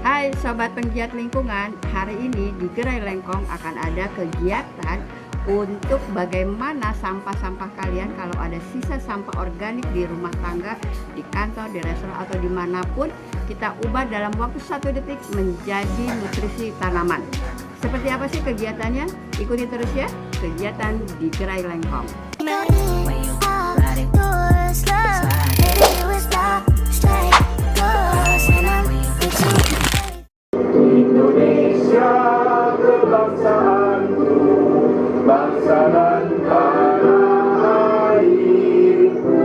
Hai Sobat Penggiat Lingkungan, hari ini di Gerai Lengkong akan ada kegiatan untuk bagaimana sampah-sampah kalian kalau ada sisa sampah organik di rumah tangga, di kantor, di restoran atau dimanapun, kita ubah dalam waktu 1 detik menjadi nutrisi tanaman. Seperti apa sih kegiatannya? Ikuti terus ya, kegiatan di Gerai Lengkong. Indonesia kebangsaanku, bangsa dan tanah airku.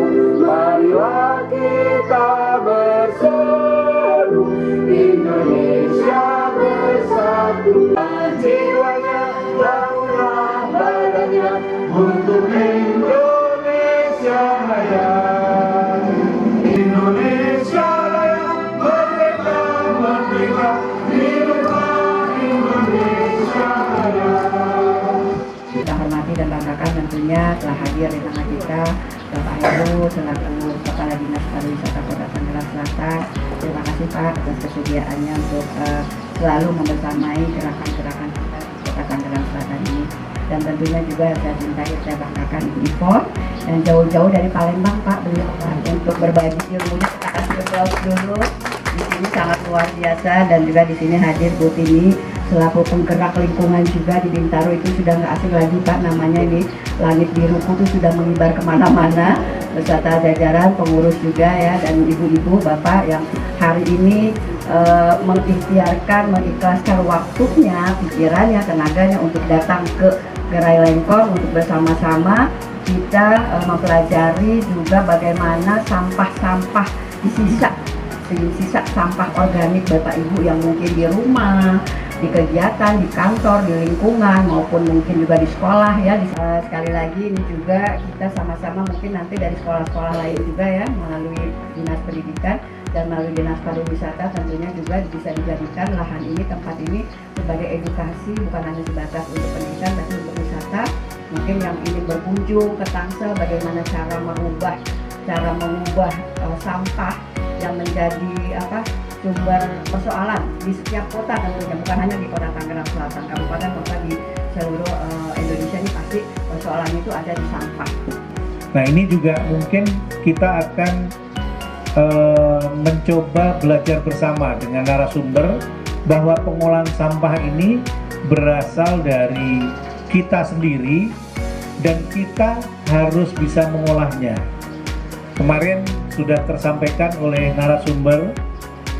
Marilah kita berseru, Indonesia bersatu. Jiwanya, laulah badannya untuk Indonesia Raya. Indonesia Raya, merdeka, merdeka. Kita hormati dan banggakan tentunya telah hadir di tengah kita Bapak Heru selaku Kepala Dinas Pariwisata Kota Tangerang Selatan. Terima kasih Pak atas kesediaannya untuk selalu membersamai gerakan-gerakan kita di Kota Tangerang Selatan ini. Dan tentunya juga saya cintai, saya banggakan Ibu Ivon dan jauh-jauh dari Palembang Pak beliau untuk berbagi ilmunya. Kita kasih applause dulu. Di sini sangat luar biasa, dan juga di sini hadir Bu Tini selaku penggerak lingkungan juga di Bintaro. Itu sudah nggak asing lagi Pak, namanya ini Langit Biruku itu sudah mengibar kemana-mana beserta jajaran pengurus juga ya, dan ibu-ibu bapak yang hari ini mengikhtiarkan, mengikhlaskan waktunya, pikirannya, tenaganya untuk datang ke Gerai Lengkong untuk bersama-sama kita mempelajari juga bagaimana sampah-sampah sisa sampah organik Bapak Ibu yang mungkin di rumah, di kegiatan, di kantor, di lingkungan, maupun mungkin juga di sekolah ya. Sekali lagi ini juga kita sama-sama mungkin nanti dari sekolah-sekolah lain juga ya, melalui Dinas Pendidikan dan melalui Dinas Pariwisata tentunya juga bisa dijadikan lahan ini, tempat ini sebagai edukasi, bukan hanya sebatas untuk pendidikan tapi untuk wisata. Mungkin yang ingin berkunjung ke Tangsel, bagaimana cara mengubah sampah yang menjadi sumber persoalan di setiap kota tentunya, bukan hanya di Kota Tangerang Selatan, kabupaten kota di seluruh Indonesia ini pasti persoalan itu ada di sampah. Nah ini juga mungkin kita akan mencoba belajar bersama dengan narasumber bahwa pengolahan sampah ini berasal dari kita sendiri dan kita harus bisa mengolahnya. Kemarin sudah tersampaikan oleh narasumber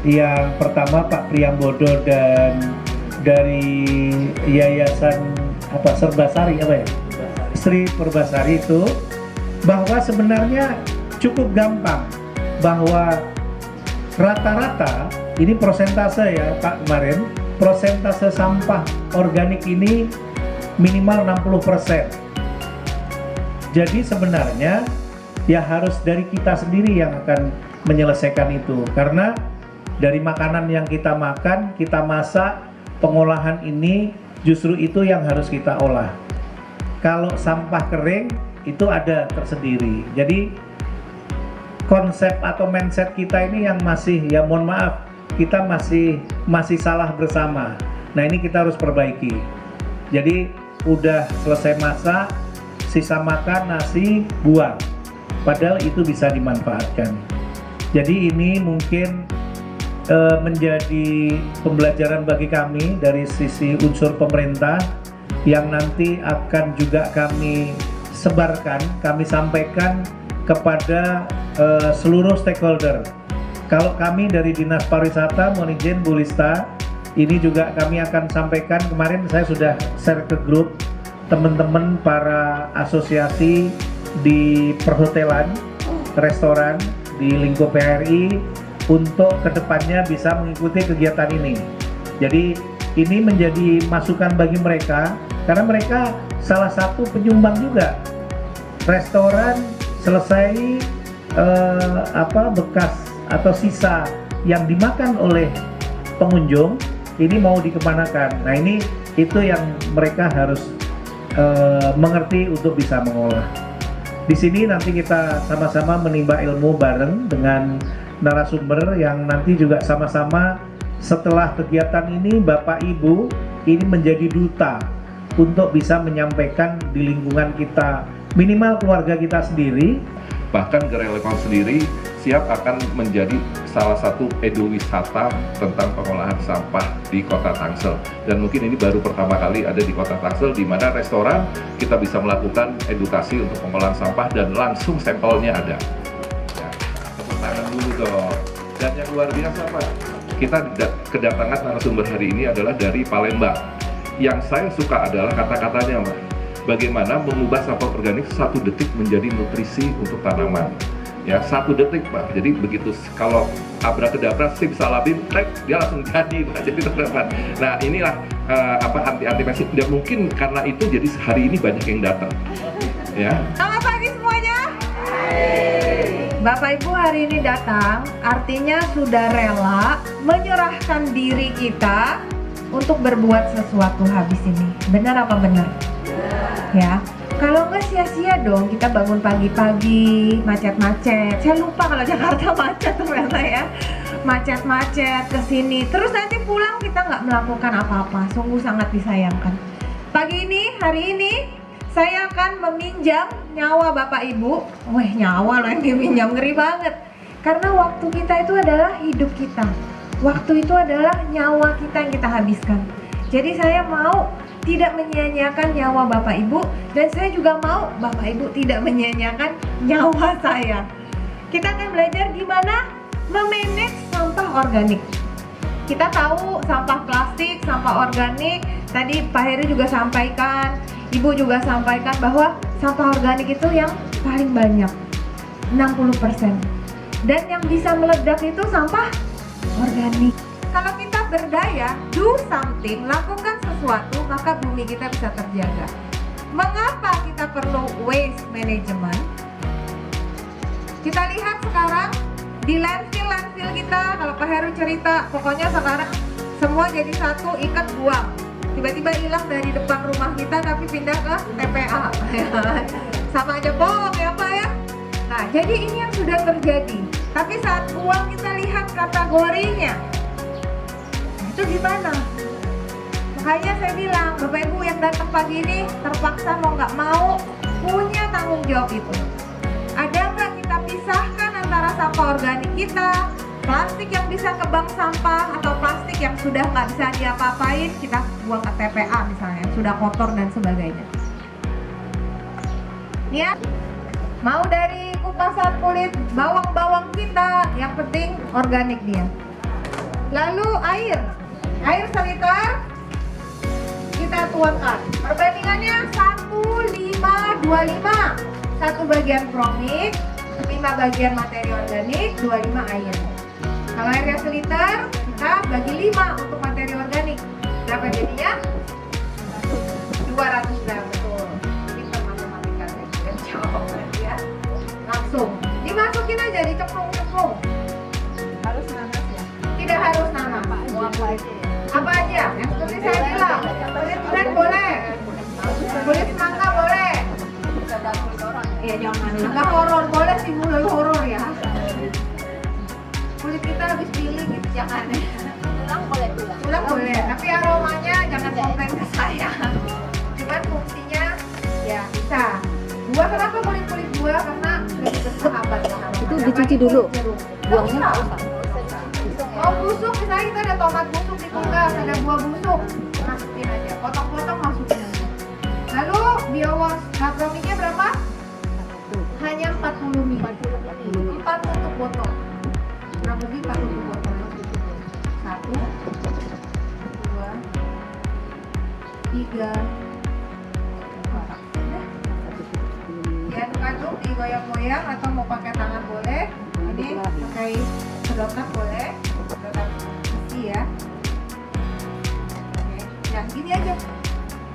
yang pertama Pak Priyambodo dan dari Yayasan Serbasari Sri Purbasari itu, bahwa sebenarnya cukup gampang, bahwa rata-rata ini persentase ya Pak, kemarin persentase sampah organik ini minimal 60%. Jadi sebenarnya ya harus dari kita sendiri yang akan menyelesaikan itu, karena dari makanan yang kita makan, kita masak, pengolahan ini justru itu yang harus kita olah. Kalau sampah kering itu ada tersendiri. Jadi konsep atau mindset kita ini yang masih, ya mohon maaf, kita masih salah bersama. Nah ini kita harus perbaiki. Jadi udah selesai masak, sisa makan nasi buang, padahal itu bisa dimanfaatkan. Jadi ini mungkin menjadi pembelajaran bagi kami dari sisi unsur pemerintah, yang nanti akan juga kami sebarkan, kami sampaikan kepada seluruh stakeholder. Kalau kami dari Dinas Pariwisata, mohon izin Bu Lista, ini juga kami akan sampaikan. Kemarin saya sudah share ke grup teman-teman para asosiasi di perhotelan, restoran di lingkup PRI untuk kedepannya bisa mengikuti kegiatan ini. Jadi ini menjadi masukan bagi mereka, karena mereka salah satu penyumbang juga. Restoran selesai bekas atau sisa yang dimakan oleh pengunjung ini mau dikemanakan. Nah ini itu yang mereka harus mengerti untuk bisa mengolah. Di sini nanti kita sama-sama menimba ilmu bareng dengan narasumber yang nanti juga sama-sama Setelah kegiatan ini, Bapak Ibu ini menjadi duta untuk bisa menyampaikan di lingkungan kita, minimal keluarga kita sendiri. Bahkan Gerelekon sendiri siap akan menjadi salah satu eduwisata tentang pengolahan sampah di Kota Tangsel. Dan mungkin ini baru pertama kali ada di Kota Tangsel, di mana restoran kita bisa melakukan edukasi untuk pengolahan sampah dan langsung sampelnya ada. Ya, tepuk tangan dulu dong. Dan yang luar biasa Pak, kita kedatangan narasumber hari ini adalah dari Palembang. Yang saya suka adalah kata-katanya Pak. Bagaimana mengubah sampah organik 1 detik menjadi nutrisi untuk tanaman. Ya, 1 detik Pak. Jadi begitu kalau abrakadabra simsalabim, dia langsung jadi Pak. Jadi teman-teman. Nah, inilah anti-pestis. Dan mungkin karena itu jadi hari ini banyak yang datang. Ya. Selamat pagi semuanya. Bapak Ibu hari ini datang, artinya sudah rela menyerahkan diri kita untuk berbuat sesuatu habis ini. Benar apa benar? Ya, kalau nggak sia-sia dong kita bangun pagi-pagi, macet-macet. Saya lupa kalau Jakarta macet ternyata ya. Macet-macet ke sini, terus nanti pulang kita nggak melakukan apa-apa. Sungguh sangat disayangkan. Pagi ini, hari ini, saya akan meminjam nyawa Bapak Ibu. Weh, nyawa loh yang diminjam, ngeri banget. Karena waktu kita itu adalah hidup kita. Waktu itu adalah nyawa kita yang kita habiskan. Jadi saya mau tidak menyia-nyiakan nyawa Bapak Ibu, dan saya juga mau Bapak Ibu tidak menyia-nyiakan nyawa saya. Kita akan belajar gimana memanage sampah organik. Kita tahu sampah plastik, sampah organik, tadi Pak Heri juga sampaikan, Ibu juga sampaikan bahwa sampah organik itu yang paling banyak, 60%. Dan yang bisa meledak itu sampah organik. Kalau kita berdaya, do something, lakukan sesuatu, maka bumi kita bisa terjaga. Mengapa kita perlu waste management? Kita lihat sekarang di landfill kita, kalau Pak Heru cerita, pokoknya sekarang semua jadi satu, ikat buang. Tiba-tiba hilang dari depan rumah kita tapi pindah ke TPA. Sama aja bohong ya Pak ya. Nah, jadi ini yang sudah terjadi. Tapi saat buang kita lihat kategorinya. Itu gimana? Makanya saya bilang, Bapak Ibu yang datang pagi ini terpaksa mau nggak mau punya tanggung jawab itu. Ada nggak kita pisahkan antara sampah organik kita, plastik yang bisa ke bank sampah, atau plastik yang sudah nggak bisa diapa-apain kita buang ke TPA misalnya, yang sudah kotor dan sebagainya. Ya, mau dari kupasan kulit bawang-bawang kita, yang penting organik dia. Lalu air seliter kita tuangkan. Perbandingannya 1:5:25. 1 bagian promik, 5 bagian materi organik, 25 air. Kalau airnya seliter, kita bagi 5 untuk materi organik. Berapa jadinya? 200 gram, betul. Pintar matematikanya, dan jawab ya. Langsung dimasukin aja, dicemplung-cemplung. Harus nanas ya? Tidak harus nanas. Apa aja? Yang seperti saya bilang, kulit durian boleh, kulit semangka boleh. Iya, jangan agak horor, boleh sih, mulai horor ya. Kulit kita habis pilih gitu, jangan ya. Tulang boleh, tapi aromanya jangan komplain ke saya. Cuman fungsinya ya bisa. Buah, kenapa kulit buah? Karena lebih bersahabat lah. Itu dicuci dulu, buangnya Oh, busuk, misalnya kita ada tomat busuk di kulkas, ada buah busuk, masukin aja, potong-potong masukin aja. Lalu biowas promiknya berapa? Hanya 40 ml. 4 untuk botol. Kurang lebih 40 botol. 1, 2, 3, 4. Jangan aduk, digoyang-goyang atau mau pakai tangan boleh. Ini pakai sedotan boleh. Sedotan isi ya. Oke, nah gini aja.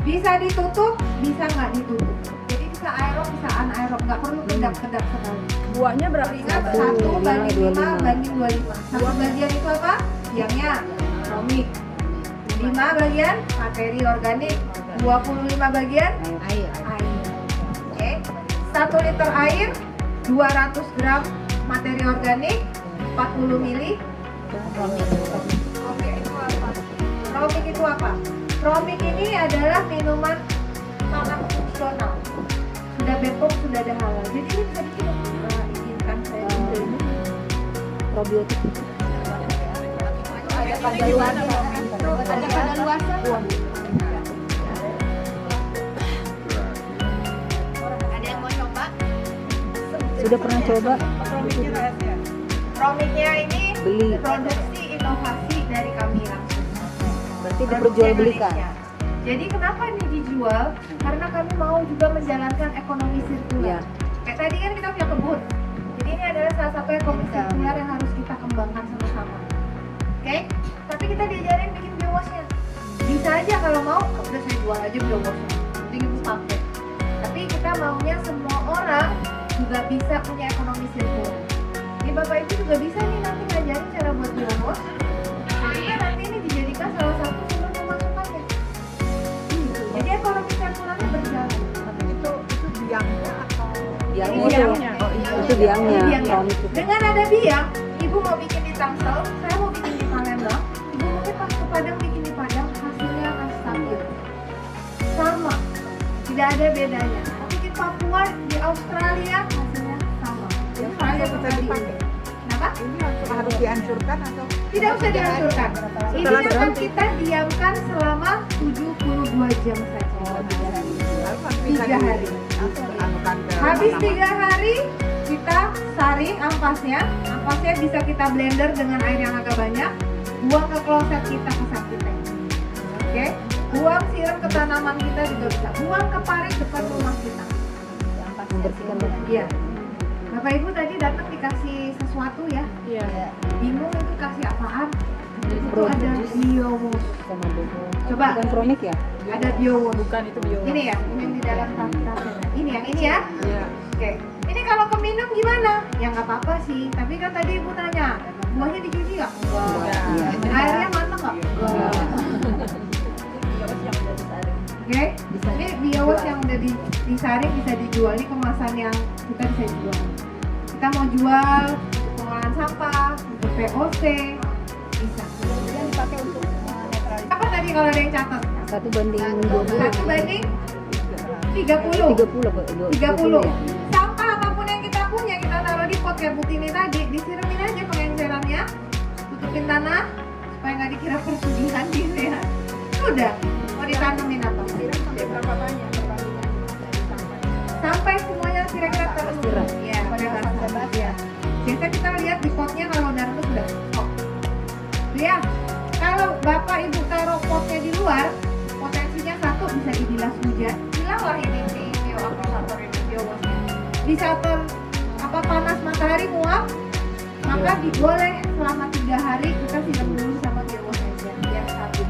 Bisa ditutup, bisa nggak ditutup. Jadi bisa aerob, bisa anaerob, nggak perlu kedap-kedap sekali. buahnya berapa? Ingat 1:5:25. 1 bagian itu apa? Siangnya promik. 5 bagian materi organik. 25 bagian Air. Oke. 1 liter air, 200 gram materi organik, 40 ml. Oke. Promik itu apa? Promik ini adalah minuman pangan fungsional. Sudah BPOM, sudah ada halal. Jadi ini bisa diminum. Izinkan saya minum. Probiotik. Ada kadaluarsa. Ada kadaluarsa. Ada yang mau coba? Sudah pernah coba Promiknya ini beli, produksi inovasi dari kami langsung. berarti diperjualbelikan. Indonesia. Jadi kenapa ini dijual? Karena kami mau juga menjalankan ekonomi sirkular. Iya. Kayak tadi kan kita punya kebun. Jadi ini adalah salah satu ekonomi sirkular yang harus kita kembangkan sama-sama. Oke? Tapi kita diajarin bikin biowasnya. Bisa aja kalau mau, udah saya jual aja biowasnya. Nanti ibu pakai. Tapi kita maunya semua orang juga bisa punya ekonomi sirkular. Ini Bapak Ibu juga bisa nih nanti ngajarin cara buat biowas. Sehingga nanti ini dijadikan salah satu sumber pemasukannya. Jadi ekonomi sirkularnya berjalan. Itu biangnya atau Biangnya Iya. itu biangnya. Biangnya. Promik itu. Dengan ada biang, Ibu mau bikin di Tangsel, saya mau bikin di Palembang, Ibu mungkin pas ke Padang bikin di Padang, hasilnya akan stabil. Sama, tidak ada bedanya. Mau bikin Papua di Australia, hasilnya sama. Di Australia bisa sekali. dipakai? Kenapa? ini harus dihancurkan atau Tidak usah dihancurkan. Ini Setelah akan berhenti. kita diamkan selama 72 jam saja. lalu bisa 3 hari. dianukan ke Habis tanaman? 3 hari kita saring ampasnya. Ampasnya bisa kita blender dengan air yang agak banyak. Buang ke kloset kita ke septic tank. Oke? Buang siram ke tanaman kita juga bisa. Buang ke parit depan rumah kita. Membersihkan. Iya. Bapak Ibu tadi datang dikasih sesuatu ya. Iya. Bingung itu kasih apaan? Itu Bro. ada biowash. Sama bobo. Coba. Bukan promik ya? Ada biowash. Bukan itu bio. Ini ya, ini yang di dalam tas. Ini yang ini ya. Iya. Oke, ini kalau keminum gimana? Ya nggak apa-apa sih, tapi kan tadi ibu tanya, buahnya dicuci nggak? Enggak. Iya. Airnya mana nggak? Enggak. Oke, ini biowash yang udah disaring bisa dijual, ini kemasan yang kita bisa jual. Kita mau jual untuk pengolahan sampah, untuk VOC, bisa. Yang dipakai untuk netralisasi. Apa tadi kalau ada yang catat? 1 banding 20. 1 banding 30. 30. 30. Sampah apapun yang kita punya kita taruh di pot kayak butini tadi, disiramin aja pengencerannya, tutupin tanah supaya nggak dikira persugihan gitu ya. Sudah, mau ditanemin apa? Siram sampai berapa banyak perbandingan dari sampah? Sampai semuanya kira-kira terus. Basah. Ya, pada basah. Ya. Biasa kita lihat di potnya kalau udah rendus sudah stop. Tuh ya, kalau bapak ibu taruh potnya di luar, potensinya satu bisa dibilas hujan. Bilanglah ini si bioakumulator ini biowashnya. Bisa panas matahari muap, maka boleh selama 3 hari kita siram dulu sama biowash aja biar stabil.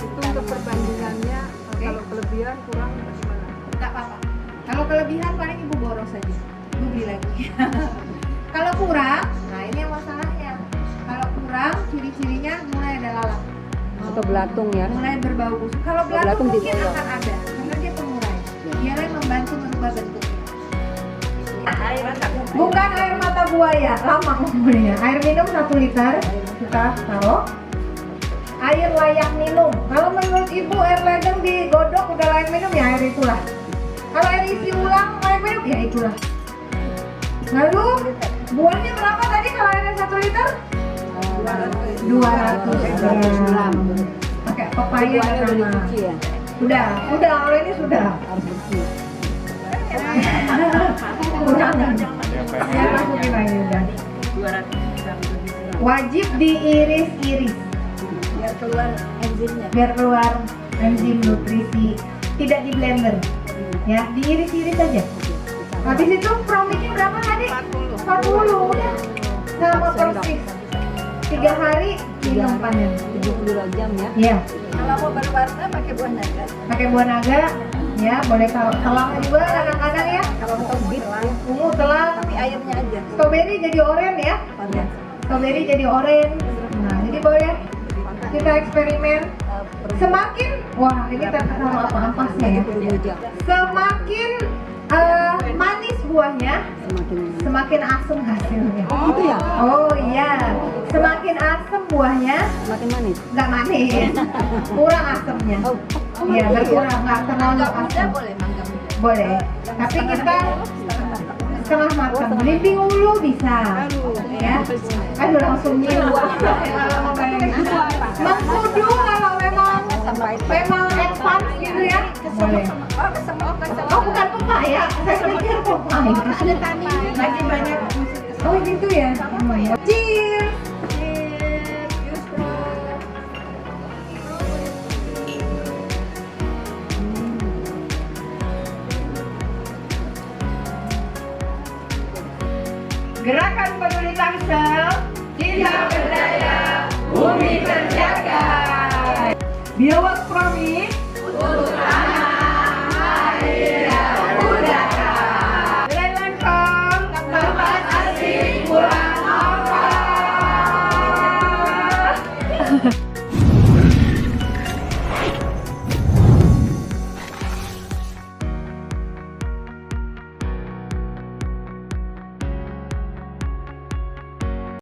Itu untuk perbandingannya. Oke. Kalau kelebihan kurang bagaimana? Nggak apa-apa. Kalau kelebihan paling ibu boros saja, ibu beli lagi. Kalau kurang, nah ini yang masalahnya. Kalau kurang, ciri-cirinya mulai ada lalat, Atau belatung ya. mulai berbau busuk. Kalau belatung belatung mungkin digoyang. akan ada, karena dia pengurai. Dia yang membantu merubah bentuknya. Bukan air mata buaya, lama ngomongnya. Air minum 1 liter kita taruh. Air layak minum. Kalau menurut ibu air ledeng digodok udah layak minum ya air itulah. Kalau air isi ulang layak minum ya itulah. Lalu buahnya berapa tadi kalau airnya 1 liter? 200 gram. Pakai pepaya Buahnya udah sama. dicuci ya. Udah kalau ini sudah. Harus bersih. Kurang. Ya masukin lagi udah. Wajib diiris-iris Biar keluar enzimnya. biar keluar enzim nutrisi, tidak di blender. Ya, diiris-iris aja. Habis itu promiknya berapa tadi? 40 udah. Sama persis. 3 hari minum panen. 72 jam ya. Iya, Kalau mau berwarna pakai buah naga. pakai buah naga. Ya, boleh telang juga kadang-kadang ya. Kalau mau bit Ungu telang, tapi airnya aja. strawberry jadi oranye ya. Strawberry jadi oranye. Nah, jadi boleh kita eksperimen. Semakin, wah ini terkenal apa ampasnya ya. 72 jam. Semakin manis buahnya, semakin asam hasilnya. Oh gitu ya? Oh iya, semakin asam buahnya, Semakin manis. nggak manis, kurang asamnya. Oh, Iya, berkurang, nggak terlalu asam. boleh, mangga muda. Boleh, tapi kita setengah matang, belimbing ulu bisa, ya. Aduh langsung nyium. Mengkudu kalau memang advance gitu ya, boleh. Oh bukan pepaya, saya pikir pepaya. Ada tani, lagi banyak. Oh gitu ya. Cheers. Gerakan Peduli Tangsel, kita berdaya, bumi terjaga. Biowas Promise, untuk anak